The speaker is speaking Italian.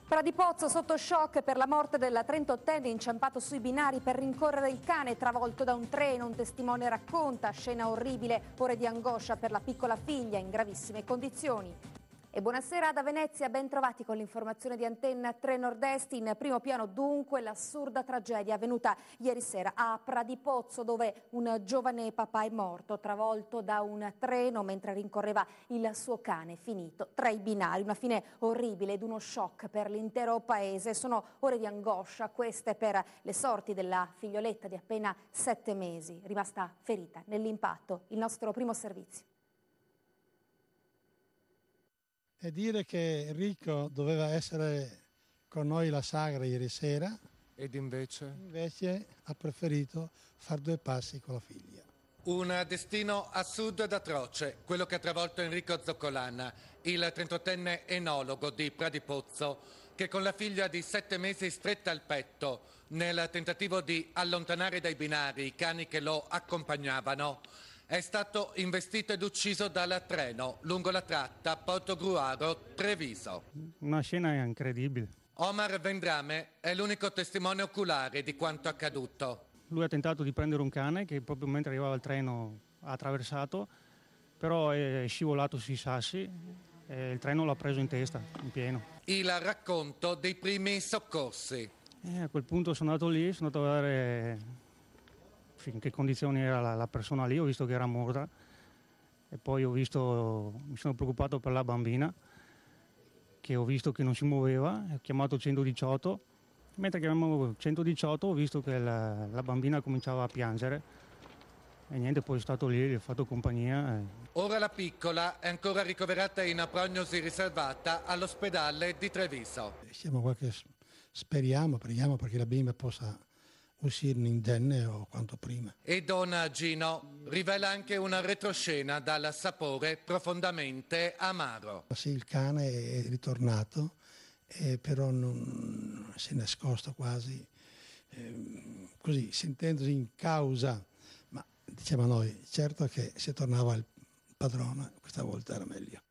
Pradipozzo sotto shock per la morte del 38enne inciampato sui binari per rincorrere il cane travolto da un treno. Un testimone racconta, scena orribile, ore di angoscia per la piccola figlia in gravissime condizioni. E buonasera da Venezia, ben trovati con l'informazione di Antenna 3 Nord-Est. In primo piano dunque l'assurda tragedia avvenuta ieri sera a Pradipozzo, dove un giovane papà è morto travolto da un treno mentre rincorreva il suo cane finito tra i binari. Una fine orribile ed uno shock per l'intero paese. Sono ore di angoscia queste per le sorti della figlioletta di appena 7 mesi, rimasta ferita nell'impatto. Il nostro primo servizio. E dire che Enrico doveva essere con noi la sagra ieri sera ed invece ha preferito fare 2 passi con la figlia. Un destino assurdo ed atroce, quello che ha travolto Enrico Zoccolan, il 38enne enologo di Pradipozzo, che con la figlia di 7 mesi stretta al petto, nel tentativo di allontanare dai binari i cani che lo accompagnavano, è stato investito ed ucciso dal treno lungo la tratta Portogruaro-Treviso. Una scena incredibile. Omar Vendrame è l'unico testimone oculare di quanto accaduto. Lui ha tentato di prendere un cane che proprio mentre arrivava il treno ha attraversato, però è scivolato sui sassi e il treno l'ha preso in testa, in pieno. Il racconto dei primi soccorsi. A quel punto sono andato lì, sono andato a vedere in che condizioni era la persona lì, ho visto che era morta e poi mi sono preoccupato per la bambina, che ho visto che non si muoveva, ho chiamato 118, mentre chiamavo 118 ho visto che la bambina cominciava a piangere e niente, poi sono stato lì, gli ho fatto compagnia. Ora la piccola è ancora ricoverata in prognosi riservata all'ospedale di Treviso. Speriamo, preghiamo perché la bimba possa uscirne indenne o quanto prima. E Don Gino rivela anche una retroscena dal sapore profondamente amaro. Sì, il cane è ritornato, però non si è nascosto quasi, così sentendosi in causa, ma diciamo noi, certo che se tornava il padrone questa volta era meglio.